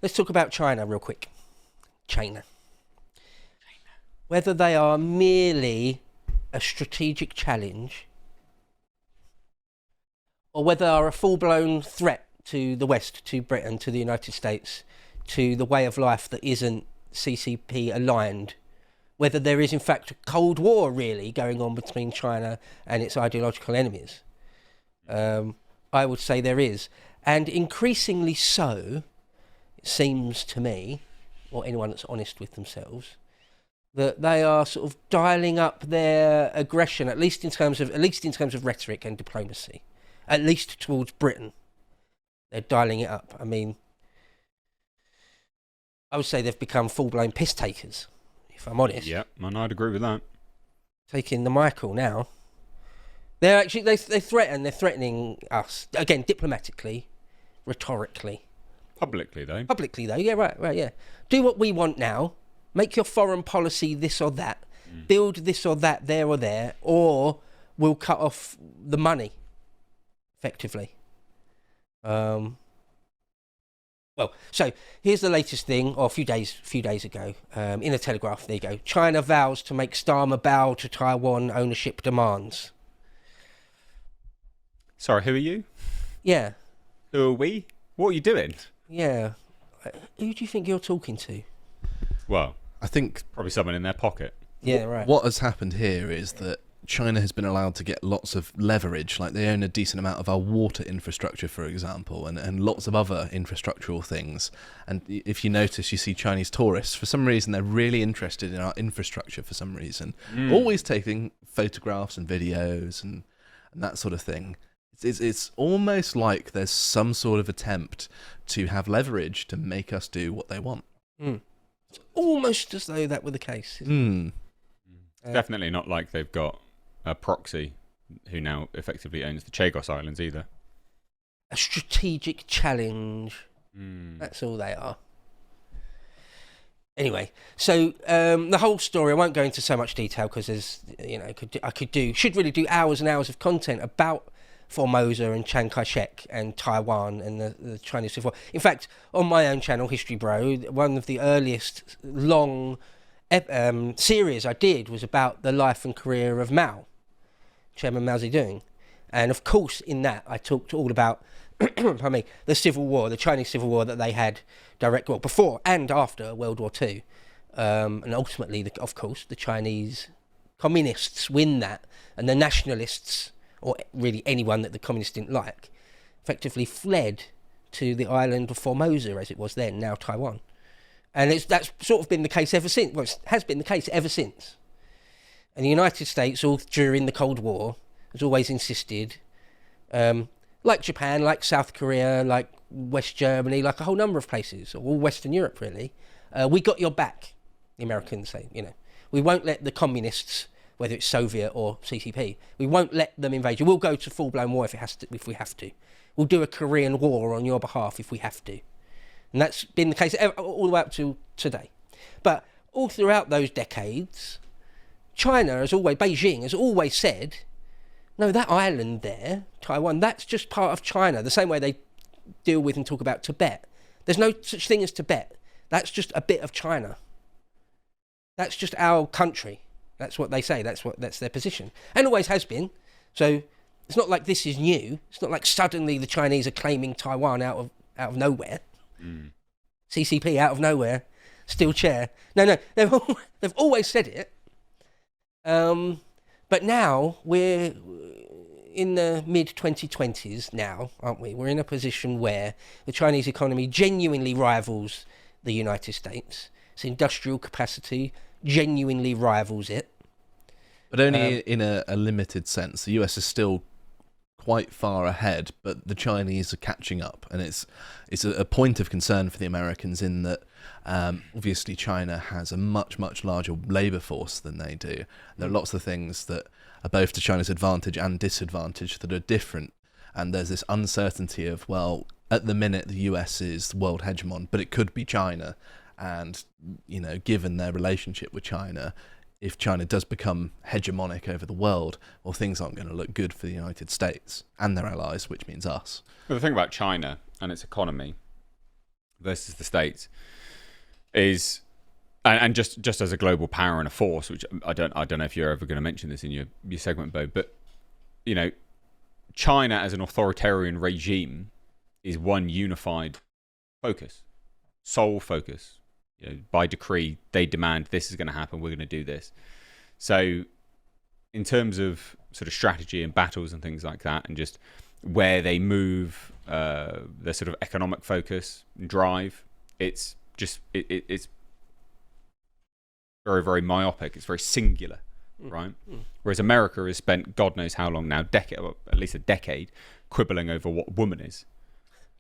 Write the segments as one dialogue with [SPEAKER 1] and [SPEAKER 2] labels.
[SPEAKER 1] Let's talk about China real quick. China. Whether they are merely a strategic challenge or whether they are a full-blown threat to the West, to Britain, to the United States, to the way of life that isn't CCP aligned, whether there is in fact a Cold War really going on between China and its ideological enemies. I would say there is. And increasingly so, it seems to me, or anyone that's honest with themselves, that they are sort of dialing up their aggression, at least in terms of rhetoric and diplomacy, at least towards Britain. They're dialing it up. I mean, I would say they've become full-blown piss takers, if I'm honest.
[SPEAKER 2] Yeah, and I'd agree with that.
[SPEAKER 1] Taking the Michael now. They're actually they're threatening us again diplomatically, rhetorically.
[SPEAKER 2] Publicly though,
[SPEAKER 1] yeah, right, yeah. Do what we want now. Make your foreign policy this or that. Build this or that there or there, or we'll cut off the money. Effectively. Well, so here's the latest thing, or a few days ago, in the Telegraph. There you go. China vows to make Starmer bow to Taiwan ownership demands.
[SPEAKER 2] Sorry, who are you?
[SPEAKER 1] Yeah.
[SPEAKER 2] Who are we? What are you doing?
[SPEAKER 1] Yeah. Who do you think you're talking to?
[SPEAKER 2] Well,
[SPEAKER 3] I think
[SPEAKER 2] probably someone in their pocket.
[SPEAKER 1] Yeah, right.
[SPEAKER 3] What has happened here is that China has been allowed to get lots of leverage, like they own a decent amount of our water infrastructure, for example, and lots of other infrastructural things. And if you notice, you see Chinese tourists, for some reason, they're really interested in our infrastructure for some reason, always taking photographs and videos and that sort of thing. It's almost like there's some sort of attempt to have leverage to make us do what they want.
[SPEAKER 1] It's almost as though that were the case.
[SPEAKER 2] Definitely not like they've got a proxy who now effectively owns the Chagos Islands either.
[SPEAKER 1] A strategic challenge. That's all they are. Anyway, so the whole story, I won't go into so much detail because there's, should really do hours and hours of content about Formosa and Chiang Kai-shek and Taiwan and the Chinese Civil War. In fact, on my own channel, History Bro, one of the earliest long series I did was about the life and career of Mao, Chairman Mao Zedong. And of course, in that, I talked all about the Civil War, the Chinese Civil War that they had before and after World War II. And ultimately, of course, the Chinese communists win that, and the nationalists, or really anyone that the communists didn't like, effectively fled to the island of Formosa, as it was then, now Taiwan. And that's sort of been the case ever since. Well, it has been the case ever since. And the United States, all during the Cold War, has always insisted, like Japan, like South Korea, like West Germany, like a whole number of places, all Western Europe, really, we got your back, the Americans say, we won't let the communists, whether it's Soviet or CCP, we won't let them invade you. We'll go to full-blown war if we have to. We'll do a Korean war on your behalf if we have to. And that's been the case all the way up to today. But all throughout those decades, Beijing has always said, no, that island there, Taiwan, that's just part of China, the same way they deal with and talk about Tibet. There's no such thing as Tibet. That's just a bit of China. That's just our country. That's what they say. That's their position, and always has been. So it's not like this is new. It's not like suddenly the Chinese are claiming Taiwan out of nowhere. CCP out of nowhere, still chair. No, they've always said it. But now we're in the mid-2020s now, aren't we? We're in a position where the Chinese economy genuinely rivals the United States. Its industrial capacity genuinely rivals it.
[SPEAKER 3] But only in a limited sense. The US is still quite far ahead, but the Chinese are catching up. And it's a point of concern for the Americans in that obviously China has a much, much larger labour force than they do. There are lots of things that are both to China's advantage and disadvantage that are different. And there's this uncertainty of, well, at the minute the US is world hegemon, but it could be China. And, given their relationship with China, if China does become hegemonic over the world, well, things aren't going to look good for the United States and their allies, which means us.
[SPEAKER 2] Well, the thing about China and its economy versus the States is, and just as a global power and a force, which I don't know if you're ever going to mention this in your segment, Bo, but China as an authoritarian regime is one unified focus, sole focus. By decree, they demand this is going to happen. We're going to do this. So, in terms of sort of strategy and battles and things like that, and just where they move, their sort of economic focus and drive, it's very, very myopic. It's very singular, right? Whereas America has spent God knows how long now, at least a decade, quibbling over what woman is.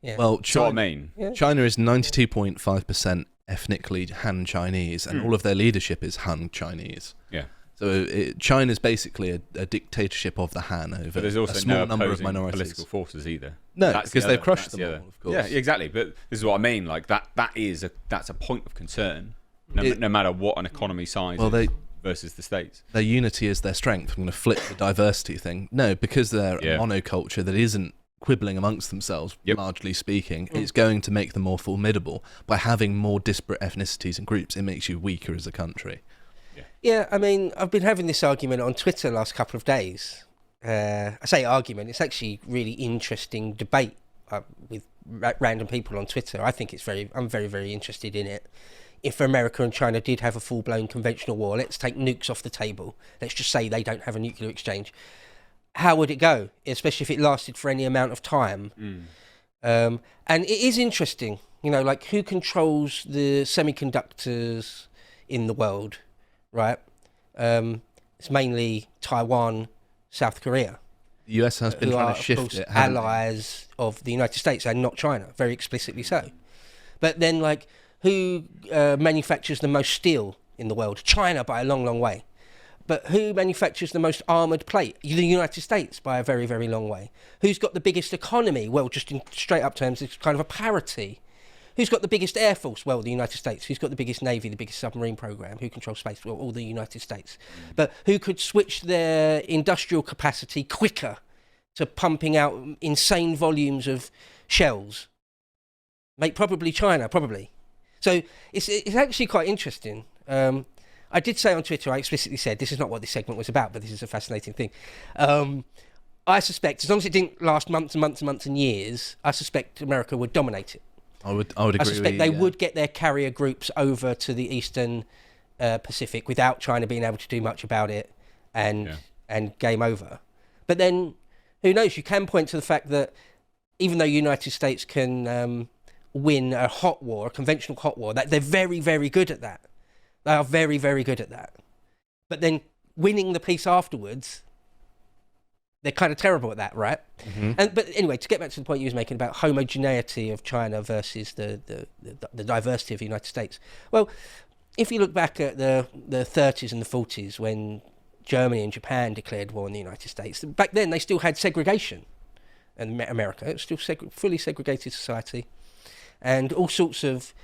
[SPEAKER 1] Yeah.
[SPEAKER 3] Well,
[SPEAKER 2] China, what I mean?
[SPEAKER 1] Yeah.
[SPEAKER 3] China is 92.5% ethnically Han Chinese, and all of their leadership is Han Chinese.
[SPEAKER 2] Yeah.
[SPEAKER 3] So China's basically a dictatorship of the Han over
[SPEAKER 2] But there's also
[SPEAKER 3] a small
[SPEAKER 2] no
[SPEAKER 3] number of
[SPEAKER 2] opposing
[SPEAKER 3] minorities.
[SPEAKER 2] political forces either.
[SPEAKER 3] No,
[SPEAKER 2] That's
[SPEAKER 3] because
[SPEAKER 2] the
[SPEAKER 3] they've
[SPEAKER 2] other-
[SPEAKER 3] crushed
[SPEAKER 2] that's
[SPEAKER 3] them
[SPEAKER 2] the
[SPEAKER 3] all,
[SPEAKER 2] other.
[SPEAKER 3] of course.
[SPEAKER 2] Yeah, exactly. But this is what I mean. Like that's a point of concern, no matter what an economy size is versus the States.
[SPEAKER 3] Their unity is their strength. I'm going to flip the diversity thing. No, because they're a monoculture that isn't quibbling amongst themselves, largely speaking, it's going to make them more formidable. By having more disparate ethnicities and groups, it makes you weaker as a country.
[SPEAKER 1] Yeah, I mean, I've been having this argument on Twitter the last couple of days. I say argument, it's actually really interesting debate with random people on Twitter. I'm very, very interested in it. If America and China did have a full-blown conventional war, let's take nukes off the table. Let's just say they don't have a nuclear exchange. How would it go, especially if it lasted for any amount of time? And it is interesting, like who controls the semiconductors in the world, right? It's mainly Taiwan, South Korea.
[SPEAKER 3] The US has been trying to shift
[SPEAKER 1] of course,
[SPEAKER 3] it. haven't they?
[SPEAKER 1] allies of the United States and not China, very explicitly so. But then, like, who manufactures the most steel in the world? China by a long, long way. But who manufactures the most armoured plate? The United States by a very, very long way. Who's got the biggest economy? Well, just in straight up terms, it's kind of a parity. Who's got the biggest air force? Well, the United States. Who's got the biggest navy, the biggest submarine program? Who controls space? Well, all the United States. But who could switch their industrial capacity quicker to pumping out insane volumes of shells? Probably China, probably. So it's actually quite interesting. I did say on Twitter, I explicitly said, this is not what this segment was about, but this is a fascinating thing. I suspect, as long as it didn't last months and months and months and years, I suspect America would dominate it.
[SPEAKER 3] I would agree.
[SPEAKER 1] I suspect they would get their carrier groups over to the Eastern Pacific without China being able to do much about it, and game over. But then, who knows? You can point to the fact that even though the United States can win a hot war, a conventional hot war, that they're very, very good at that. They are very, very good at that. But then winning the peace afterwards, they're kind of terrible at that, right? Mm-hmm. But anyway, to get back to the point you was making about homogeneity of China versus the diversity of the United States. Well, if you look back at the 30s and the 40s when Germany and Japan declared war on the United States, back then they still had segregation. And America, it was still fully segregated society. And all sorts of,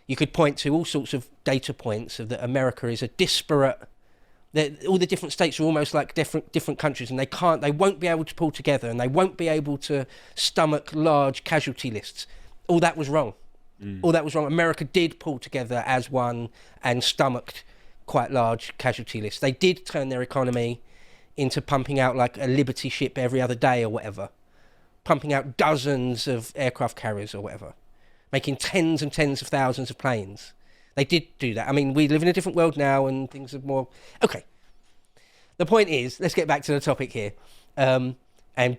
[SPEAKER 1] you could point to all sorts of data points of that America is a disparate, all the different states are almost like different countries, and they won't be able to pull together, and they won't be able to stomach large casualty lists. All that was wrong. All that was wrong. America did pull together as one and stomached quite large casualty lists. They did turn their economy into pumping out like a Liberty ship every other day or whatever, pumping out dozens of aircraft carriers or whatever, making tens and tens of thousands of planes. They did do that. I mean, we live in a different world now and things are more... Okay. The point is, let's get back to the topic here, and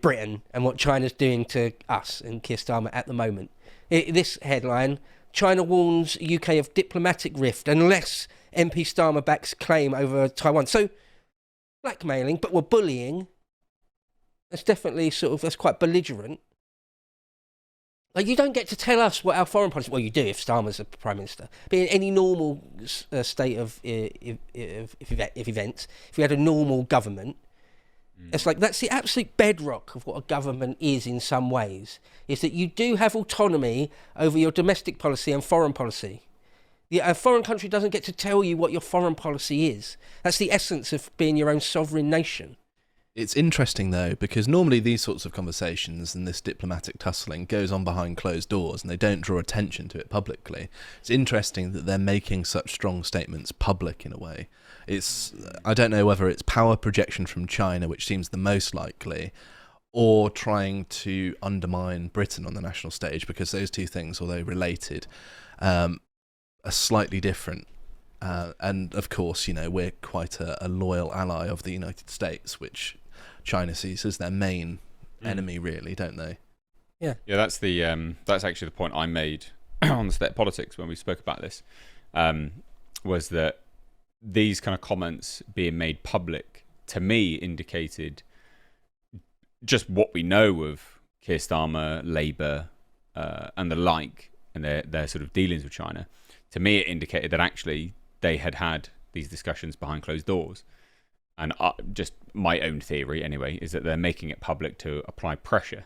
[SPEAKER 1] Britain and what China's doing to us and Keir Starmer at the moment. This headline, China warns UK of diplomatic rift unless MP Starmer backs claim over Taiwan. So, blackmailing, but we're bullying. That's definitely that's quite belligerent. Like, you don't get to tell us what our foreign policy... Well, you do if Starmer's a Prime Minister. But in any normal state of events, if we had a normal government, it's like that's the absolute bedrock of what a government is in some ways, is that you do have autonomy over your domestic policy and foreign policy. A foreign country doesn't get to tell you what your foreign policy is. That's the essence of being your own sovereign nation.
[SPEAKER 3] It's interesting, though, because normally these sorts of conversations and this diplomatic tussling goes on behind closed doors and they don't draw attention to it publicly. It's interesting that they're making such strong statements public in a way. I don't know whether it's power projection from China, which seems the most likely, or trying to undermine Britain on the national stage, because those two things, although related, are slightly different. And of course, we're quite a loyal ally of the United States, which China sees as their main enemy, really, don't they?
[SPEAKER 2] Yeah. That's actually the point I made on the State of Politics when we spoke about this. Was that these kind of comments being made public to me indicated just what we know of Keir Starmer, Labour, and the like, and their sort of dealings with China. To me, it indicated that actually they had these discussions behind closed doors. And just my own theory, anyway, is that they're making it public to apply pressure.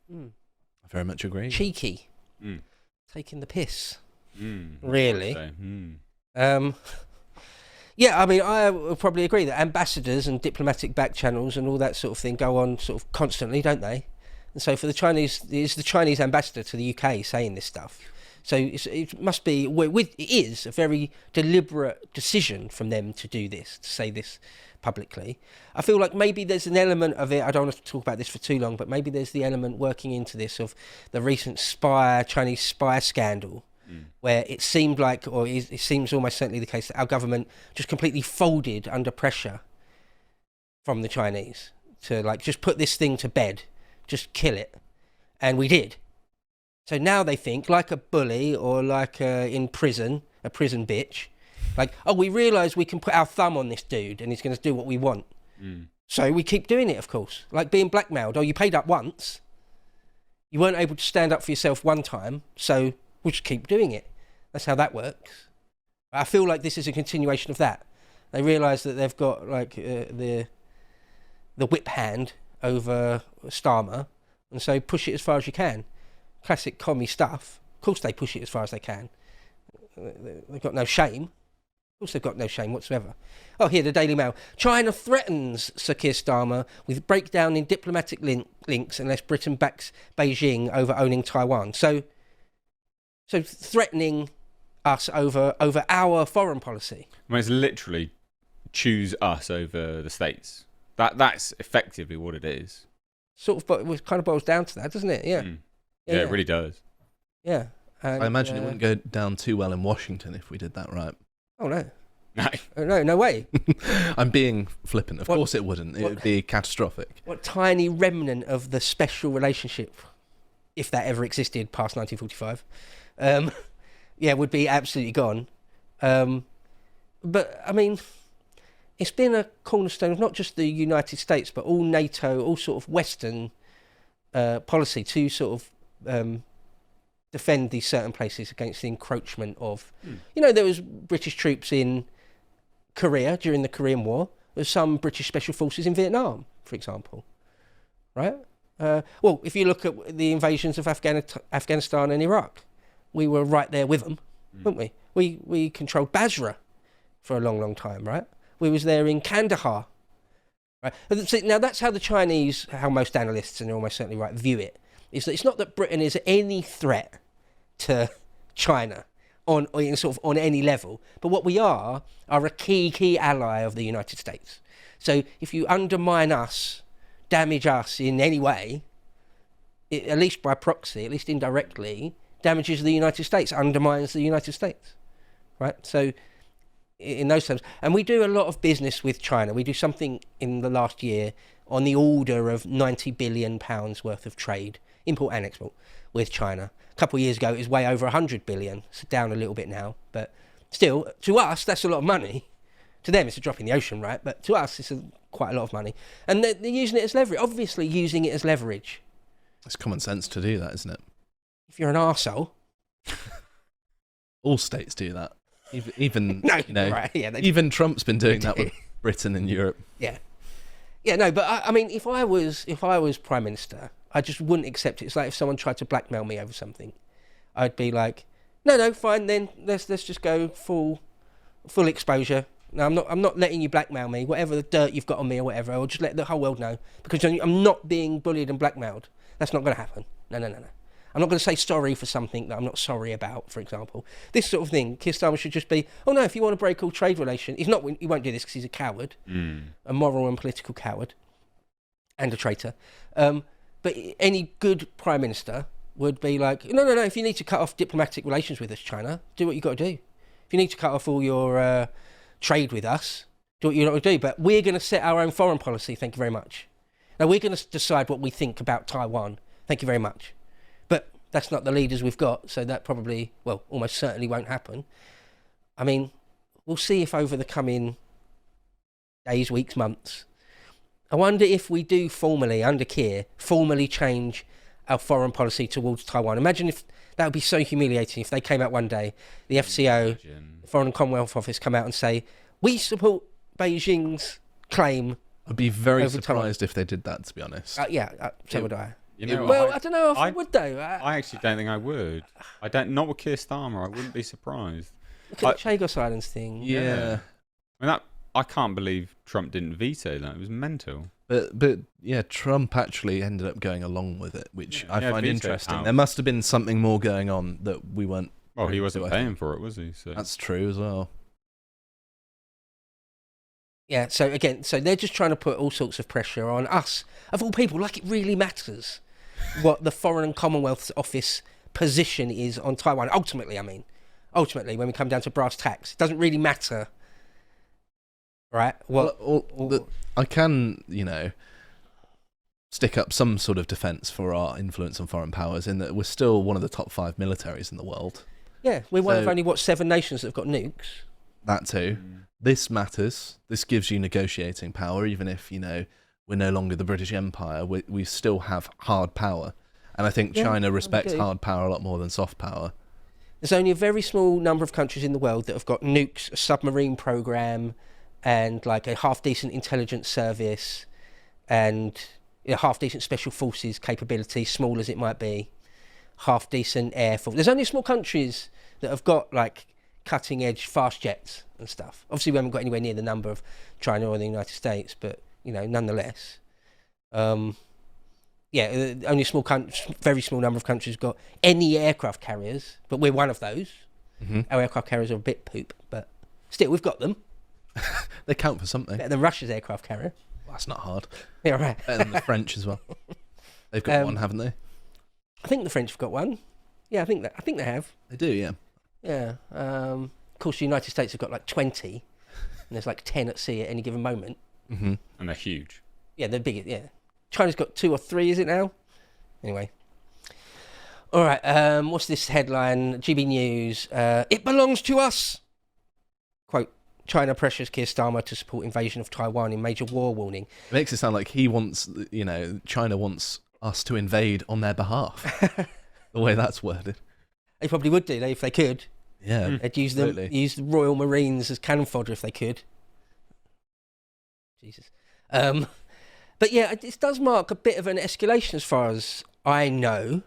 [SPEAKER 3] I very much agree.
[SPEAKER 1] Cheeky. Taking the piss. Really.
[SPEAKER 2] So,
[SPEAKER 1] yeah, I mean, I would probably agree that ambassadors and diplomatic back channels and all that sort of thing go on sort of constantly, don't they? And so for the Chinese, it's the Chinese ambassador to the UK saying this stuff. So it must be, it is a very deliberate decision from them to do this, to say this publicly. I feel like maybe there's an element of it, I don't want to talk about this for too long, but maybe there's the element working into this of the recent Chinese spy scandal, where it seemed like, or it seems almost certainly the case, that our government just completely folded under pressure from the Chinese to like just put this thing to bed, just kill it. And we did. So now they think, like a bully or like in prison, a prison bitch, like, oh, we realise we can put our thumb on this dude and he's going to do what we want. So we keep doing it, of course. Like being blackmailed. Oh, you paid up once. You weren't able to stand up for yourself one time, so we'll just keep doing it. That's how that works. I feel like this is a continuation of that. They realise that they've got like the whip hand over Starmer, and so push it as far as you can. Classic commie stuff. Of course they push it as far as they can. They've got no shame. Of course they've got no shame whatsoever. Oh, here, the Daily Mail. China threatens Sir Keir Starmer with breakdown in diplomatic links unless Britain backs Beijing over owning Taiwan. So threatening us over our foreign policy.
[SPEAKER 2] I mean, it's literally choose us over the States. That's effectively what it is.
[SPEAKER 1] Sort of, but it kind of boils down to that, doesn't it? Yeah.
[SPEAKER 2] Yeah, it really does.
[SPEAKER 1] Yeah. And,
[SPEAKER 3] I imagine it wouldn't go down too well in Washington if we did that right.
[SPEAKER 1] Oh, no.
[SPEAKER 2] No.
[SPEAKER 1] No way.
[SPEAKER 3] I'm being flippant. Of course it wouldn't. It would be catastrophic.
[SPEAKER 1] What tiny remnant of the special relationship, if that ever existed past 1945, would be absolutely gone. But, I mean, it's been a cornerstone of not just the United States, but all NATO, all sort of Western policy to sort of defend these certain places against the encroachment of... there was British troops in Korea during the Korean War. There's some British special forces in Vietnam, for example. Right? Well, if you look at the invasions of Afghanistan and Iraq, we were right there with them, weren't we? We controlled Basra for a long, long time, right? We was there in Kandahar. Right? Now, that's how the Chinese, how most analysts, and they're almost certainly right, view it. Is that it's not that Britain is any threat to China on any level, but what we are a key ally of the United States. So if you undermine us, damage us in any way, it, at least by proxy, at least indirectly, damages the United States, undermines the United States, right? So in those terms, and we do a lot of business with China. We do something in the last year on the order of £90 billion worth of trade, import and export, with China. A couple of years ago, it was way over 100 billion. It's down a little bit now, but still, to us, that's a lot of money. To them, it's a drop in the ocean, right? But to us, it's quite a lot of money. And they're using it as leverage, obviously using it as leverage.
[SPEAKER 3] It's common sense to do that, isn't it?
[SPEAKER 1] If you're an arsehole.
[SPEAKER 3] All states do that. Even
[SPEAKER 1] no, right, yeah,
[SPEAKER 3] even Trump's been doing that with Britain and Europe.
[SPEAKER 1] Yeah, no, but I mean, if I was Prime Minister, I just wouldn't accept it. It's like if someone tried to blackmail me over something, I'd be like, no, fine, then let's just go full exposure. No, I'm not letting you blackmail me. Whatever the dirt you've got on me or whatever, I'll just let the whole world know because I'm not being bullied and blackmailed. That's not going to happen. No. I'm not going to say sorry for something that I'm not sorry about. For example, this sort of thing. Keir Starmer should just be, oh no, if you want to break all trade relations, he won't do this because he's a coward, a moral and political coward, and a traitor. But any good prime minister would be like, no. If you need to cut off diplomatic relations with us, China, do what you got to do. If you need to cut off all your trade with us, do what you got to do. But we're going to set our own foreign policy. Thank you very much. Now we're going to decide what we think about Taiwan. Thank you very much. But that's not the leaders we've got, so that probably, well, almost certainly won't happen. I mean, we'll see if over the coming days, weeks, months. I wonder if we do formally, under Keir, change our foreign policy towards Taiwan. Imagine if that would be so humiliating if they came out one day, the FCO, the Foreign and Commonwealth Office, come out and say, we support Beijing's claim.
[SPEAKER 3] I'd be very surprised if they did that, to be honest.
[SPEAKER 1] So would I.
[SPEAKER 2] You know,
[SPEAKER 1] well, I don't know if I would though.
[SPEAKER 2] I actually don't think I would. Not with Keir Starmer. I wouldn't be surprised.
[SPEAKER 1] Look at the Chagos Islands thing.
[SPEAKER 3] Yeah.
[SPEAKER 2] I mean, I can't believe Trump didn't veto that. It was mental.
[SPEAKER 3] But yeah, Trump actually ended up going along with it, which I find interesting.
[SPEAKER 2] Power.
[SPEAKER 3] There must have been something more going on that we weren't.
[SPEAKER 2] Well, he wasn't paying for it, was he? So.
[SPEAKER 3] That's true as well.
[SPEAKER 1] Yeah, so they're just trying to put all sorts of pressure on us, of all people, like it really matters what the Foreign and Commonwealth Office position is on Taiwan. Ultimately, when we come down to brass tacks, it doesn't really matter, right?
[SPEAKER 3] I can, stick up some sort of defence for our influence on foreign powers in that we're still one of the top 5 militaries in the world.
[SPEAKER 1] Yeah, we're one of only, 7 nations that have got nukes.
[SPEAKER 3] That too. This matters. This gives you negotiating power, even if, we're no longer the British Empire. We still have hard power. And I think China respects hard power a lot more than soft power.
[SPEAKER 1] There's only a very small number of countries in the world that have got nukes, a submarine program, and like a half-decent intelligence service, and half-decent special forces capability, small as it might be, half-decent air force. There's only small countries that have got like cutting-edge fast jets and stuff. Obviously, we haven't got anywhere near the number of China or the United States, but nonetheless, only a very small number of countries got any aircraft carriers, but we're one of those. Mm-hmm. Our aircraft carriers are a bit poop, but still, we've got them.
[SPEAKER 3] They count for something.
[SPEAKER 1] Better than Russia's aircraft carrier.
[SPEAKER 3] Well, that's not hard.
[SPEAKER 1] Yeah, right.
[SPEAKER 3] Better than the French as well. They've got one, haven't they?
[SPEAKER 1] I think the French have got one. Yeah, I think they have.
[SPEAKER 3] They do, yeah.
[SPEAKER 1] Yeah. Of course, the United States have got like 20, and there's like 10 at sea at any given moment.
[SPEAKER 3] Mm-hmm.
[SPEAKER 2] And they're huge.
[SPEAKER 1] Yeah, they're big. Yeah. China's got 2 or 3, is it now? Anyway. All right. What's this headline? GB News. It belongs to us. Quote. China pressures Keir Starmer to support invasion of Taiwan in major war warning.
[SPEAKER 3] It makes it sound like he wants, China wants us to invade on their behalf. The way that's worded.
[SPEAKER 1] They probably would do, if they could.
[SPEAKER 3] Yeah.
[SPEAKER 1] They'd use the Royal Marines as cannon fodder if they could. Jesus. But yeah, it does mark a bit of an escalation as far as I know.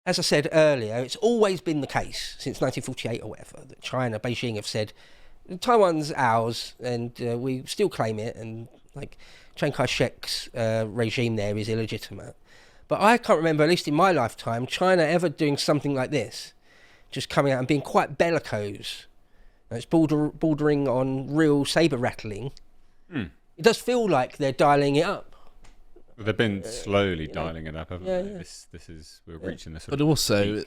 [SPEAKER 1] As I said earlier, it's always been the case since 1948 or whatever that China, Beijing have said, Taiwan's ours, and we still claim it, and like Chiang Kai-shek's regime there is illegitimate. But I can't remember, at least in my lifetime, China ever doing something like this, just coming out and being quite bellicose. It's bordering on real saber rattling. It does feel like they're dialing it up.
[SPEAKER 2] Well, they've been slowly dialing it up, haven't they? Yeah. We're reaching this.
[SPEAKER 3] But also,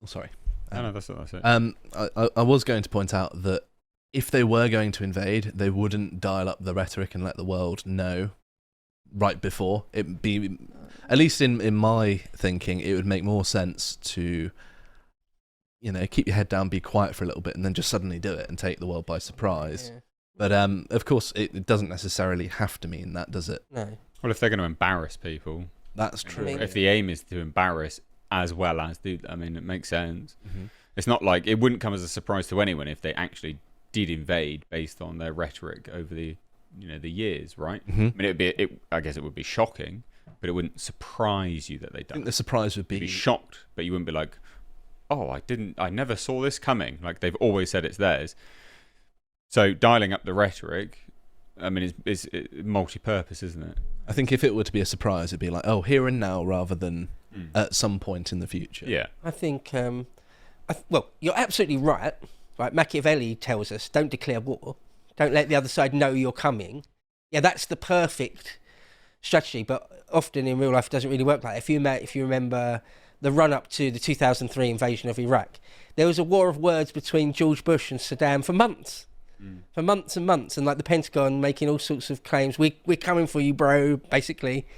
[SPEAKER 3] sorry.
[SPEAKER 2] No, that's what I said.
[SPEAKER 3] I was going to point out that if they were going to invade, they wouldn't dial up the rhetoric and let the world know right before. It'd be, at least in my thinking, it would make more sense to, keep your head down, be quiet for a little bit, and then just suddenly do it and take the world by surprise. Yeah. But of course, it doesn't necessarily have to mean that, does it?
[SPEAKER 1] No.
[SPEAKER 2] Well, if they're going to embarrass people,
[SPEAKER 3] that's true.
[SPEAKER 2] If the aim is to embarrass as well as do, it makes sense. Mm-hmm. It's not like it wouldn't come as a surprise to anyone if they actually did invade based on their rhetoric over the years, right?
[SPEAKER 3] Mm-hmm.
[SPEAKER 2] I guess it would be shocking, but it wouldn't surprise you that they done.
[SPEAKER 3] I think the surprise would be
[SPEAKER 2] You'd be shocked, but you wouldn't be like, oh, I never saw this coming. Like they've always said it's theirs. So dialing up the rhetoric, I mean, it's multi-purpose, isn't it?
[SPEAKER 3] I think if it were to be a surprise, it'd be like, oh, here and now, rather than at some point in the future.
[SPEAKER 2] Yeah.
[SPEAKER 1] I think, well, you're absolutely right. Right, Machiavelli tells us, don't declare war. Don't let the other side know you're coming. Yeah, that's the perfect strategy, but often in real life it doesn't really work like that. If you remember the run-up to the 2003 invasion of Iraq, there was a war of words between George Bush and Saddam for months. For months and months, and like the Pentagon making all sorts of claims. We're coming for you, bro, basically.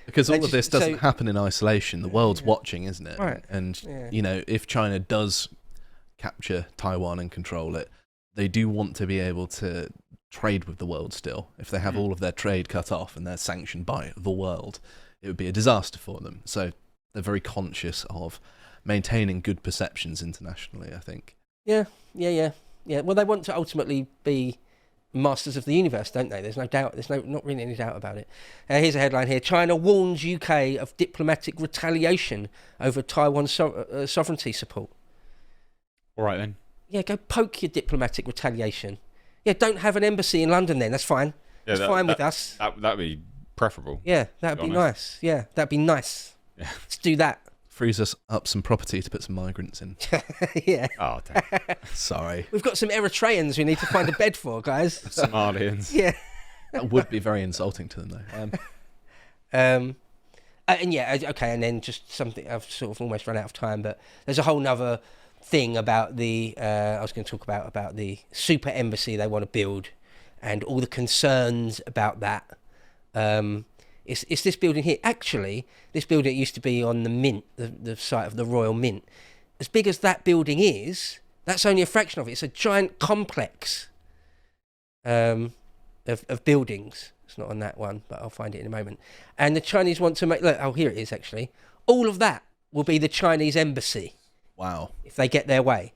[SPEAKER 3] Because all of this doesn't happen in isolation. The world's watching, isn't it?
[SPEAKER 1] Right.
[SPEAKER 3] And, you know, if China does capture Taiwan and control it, they do want to be able to trade with the world still. If they have all of their trade cut off and they're sanctioned by the world, it would be a disaster for them. So they're very conscious of maintaining good perceptions internationally, I think.
[SPEAKER 1] Yeah. Well, they want to ultimately be masters of the universe, don't they? There's no doubt. There's not really any doubt about it. Here's a headline here. China warns UK of diplomatic retaliation over Taiwan sovereignty support.
[SPEAKER 2] All right, then.
[SPEAKER 1] Yeah, go poke your diplomatic retaliation. Yeah, don't have an embassy in London then. That's fine.
[SPEAKER 2] Yeah,
[SPEAKER 1] that's fine with us.
[SPEAKER 2] That'd be preferable.
[SPEAKER 1] Yeah, that'd be nice. Yeah, that'd be nice.
[SPEAKER 2] Yeah.
[SPEAKER 1] Let's do that.
[SPEAKER 3] Frees us up some property to put some migrants in.
[SPEAKER 1] Yeah.
[SPEAKER 2] Oh, damn.
[SPEAKER 3] Sorry.
[SPEAKER 1] We've got some Eritreans we need to find a bed for, guys.
[SPEAKER 2] Somalians.
[SPEAKER 1] Yeah.
[SPEAKER 3] That would be very insulting to them, though.
[SPEAKER 1] And yeah, okay, and then just something, I've sort of almost run out of time, but there's a whole nother thing about the, I was going to talk about the super embassy they want to build and all the concerns about that. It's this building here. Actually, this building used to be on the Mint, the site of the Royal Mint. As big as that building is, that's only a fraction of it. It's a giant complex of buildings. It's not on that one, but I'll find it in a moment. And the Chinese want to make... Look, oh, here it is, actually. All of that will be the Chinese embassy.
[SPEAKER 3] Wow.
[SPEAKER 1] If they get their way.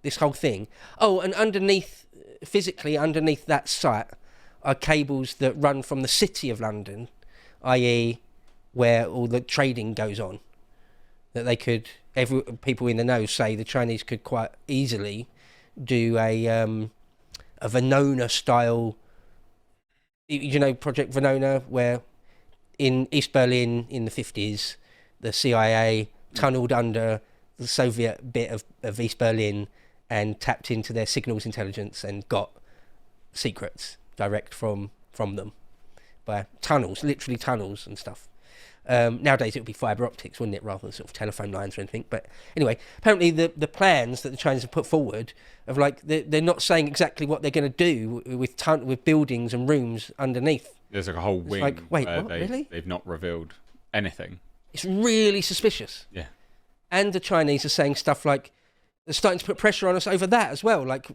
[SPEAKER 1] This whole thing. Oh, and physically underneath that site are cables that run from the City of London, i.e. where all the trading goes on. That they could... people in the know say the Chinese could quite easily do a Venona-style... You know Project Venona, where in East Berlin in the 50s, the CIA tunnelled under the Soviet bit of East Berlin and tapped into their signals intelligence and got secrets direct from them by tunnels, literally tunnels and stuff. Nowadays it would be fibre optics, wouldn't it, rather than sort of telephone lines or anything. But anyway, apparently the plans that the Chinese have put forward of like they're not saying exactly what they're going to do with buildings and rooms underneath.
[SPEAKER 2] There's like a whole wing.
[SPEAKER 1] Like, wait,
[SPEAKER 2] where
[SPEAKER 1] what? Really?
[SPEAKER 2] They've not revealed anything.
[SPEAKER 1] It's really suspicious.
[SPEAKER 2] Yeah.
[SPEAKER 1] And the Chinese are saying stuff like they're starting to put pressure on us over that as well. Like,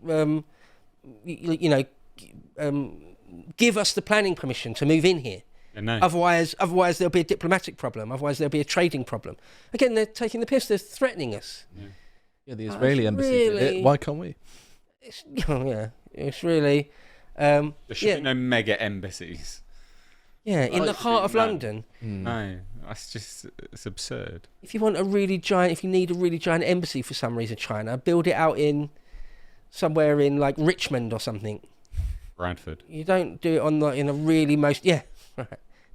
[SPEAKER 1] give us the planning permission to move in here.
[SPEAKER 2] No.
[SPEAKER 1] Otherwise there'll be a diplomatic problem. Otherwise there'll be a trading problem. Again, they're taking the piss. They're threatening us.
[SPEAKER 3] Yeah, the Israeli embassy did it. Why can't we?
[SPEAKER 1] It's really...
[SPEAKER 2] there should be no mega embassies.
[SPEAKER 1] Yeah, in the heart of London.
[SPEAKER 2] No, it's absurd.
[SPEAKER 1] If you need a really giant embassy for some reason, China, build it out in somewhere in like Richmond or something.
[SPEAKER 2] Bradford.
[SPEAKER 1] You don't do it in a really right.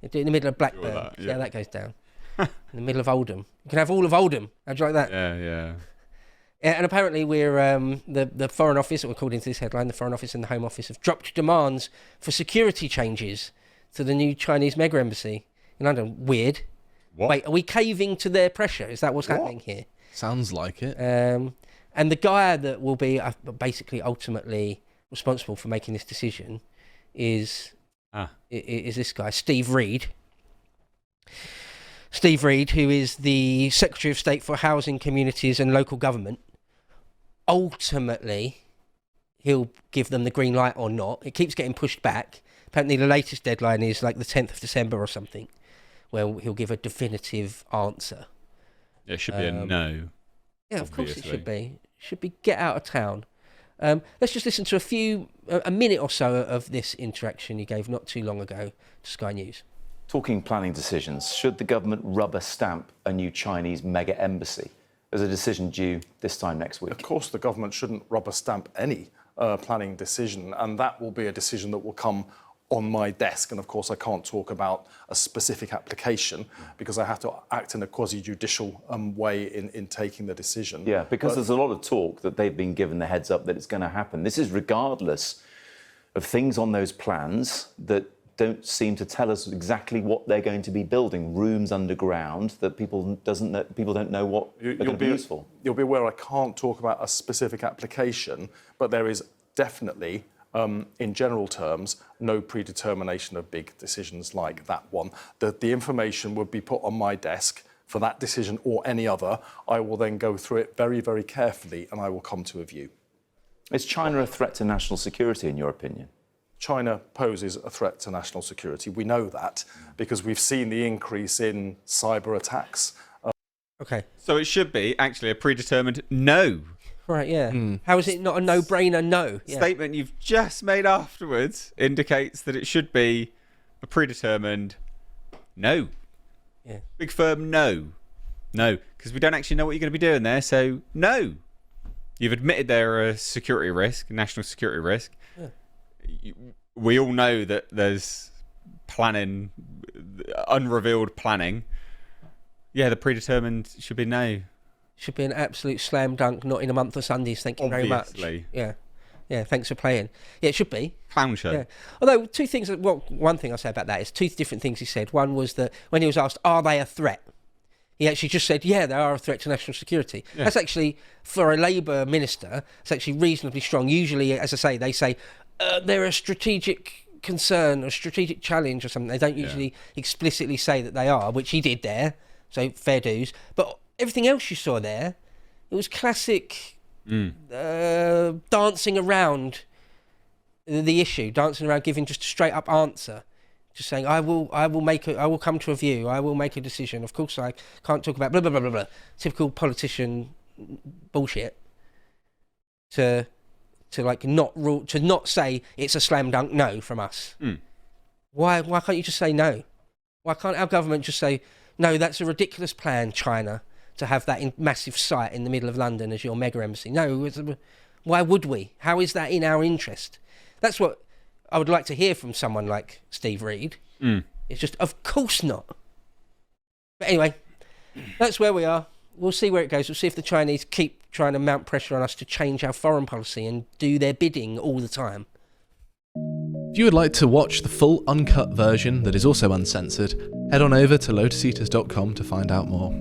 [SPEAKER 1] You do it in the middle of Blackburn.
[SPEAKER 2] That,
[SPEAKER 1] yeah, that goes down. In the middle of Oldham. You can have all of Oldham. How'd you like that?
[SPEAKER 2] Yeah.
[SPEAKER 1] And apparently we're the Foreign Office, according to this headline, the Foreign Office and the Home Office have dropped demands for security changes to the new Chinese mega embassy in London. Weird.
[SPEAKER 2] What?
[SPEAKER 1] Wait, are we caving to their pressure? Is that what's happening here?
[SPEAKER 3] Sounds like it.
[SPEAKER 1] And the guy that will be basically ultimately responsible for making this decision is this guy, Steve Reed. Steve Reed, who is the Secretary of State for Housing, Communities and Local Government. Ultimately, he'll give them the green light or not. It keeps getting pushed back. Apparently the latest deadline is like the 10th of December or something, where he'll give a definitive answer.
[SPEAKER 2] It should be a no.
[SPEAKER 1] Yeah, of course it should be. It should be get out of town. Let's just listen to a minute or so of this interaction he gave not too long ago to Sky News.
[SPEAKER 4] Talking planning decisions, should the government rubber stamp a new Chinese mega embassy? There's a decision due this time next week.
[SPEAKER 5] Of course, the government shouldn't rubber stamp any planning decision, and that will be a decision that will come on my desk. And of course, I can't talk about a specific application because I have to act in a quasi-judicial way in taking the decision.
[SPEAKER 4] Yeah, because there's a lot of talk that they've been given the heads up that it's going to happen. This is regardless of things on those plans that don't seem to tell us exactly what they're going to be building, rooms underground that people don't know what they're going to be used for.
[SPEAKER 5] You'll be aware I can't talk about a specific application, but there is definitely, in general terms, no predetermination of big decisions like that one. The information would be put on my desk for that decision or any other. I will then go through it very, very carefully and I will come to a view.
[SPEAKER 4] Is China a threat to national security, in your opinion?
[SPEAKER 5] China poses a threat to national security. We know that because we've seen the increase in cyber attacks.
[SPEAKER 1] Okay.
[SPEAKER 2] So it should be actually a predetermined no.
[SPEAKER 1] Right, yeah. How is it not a no-brainer no? Yeah.
[SPEAKER 2] Statement you've just made afterwards indicates that it should be a predetermined no.
[SPEAKER 1] Yeah.
[SPEAKER 2] Big firm no. No, because we don't actually know what you're going to be doing there, so no. You've admitted they're a security risk, national security risk.
[SPEAKER 1] Yeah.
[SPEAKER 2] We all know that there's planning, unrevealed planning. Yeah, the predetermined should be no.
[SPEAKER 1] Should be an absolute slam dunk, not in a month of Sundays, thank you very much.
[SPEAKER 2] Obviously.
[SPEAKER 1] Yeah. Yeah, thanks for playing. Yeah, it should be.
[SPEAKER 2] Clown show.
[SPEAKER 1] Yeah. Although, two things, well, one thing I'll say about that is two different things he said. One was that when he was asked, are they a threat? He actually just said, yeah, they are a threat to national security. Yeah. That's actually, for a Labour minister, it's actually reasonably strong. Usually, as I say, they say, they're a strategic concern or strategic challenge or something. They don't usually explicitly say that they are, which he did there, so fair dues. But everything else you saw there, it was classic dancing around the issue, dancing around giving just a straight up answer. Just saying, I will come to a view, I will make a decision. Of course, I can't talk about blah blah blah blah blah. Typical politician bullshit. To not say it's a slam dunk no from us. Why can't you just say no? Why can't our government just say no? That's a ridiculous plan, China, to have that massive site in the middle of London as your mega embassy. No, why would we? How is that in our interest? That's what I would like to hear from someone like Steve Reed. It's just, of course not. But anyway, that's where we are. We'll see where it goes. We'll see if the Chinese keep trying to mount pressure on us to change our foreign policy and do their bidding all the time.
[SPEAKER 3] If you would like to watch the full uncut version that is also uncensored, head on over to lotuseaters.com to find out more.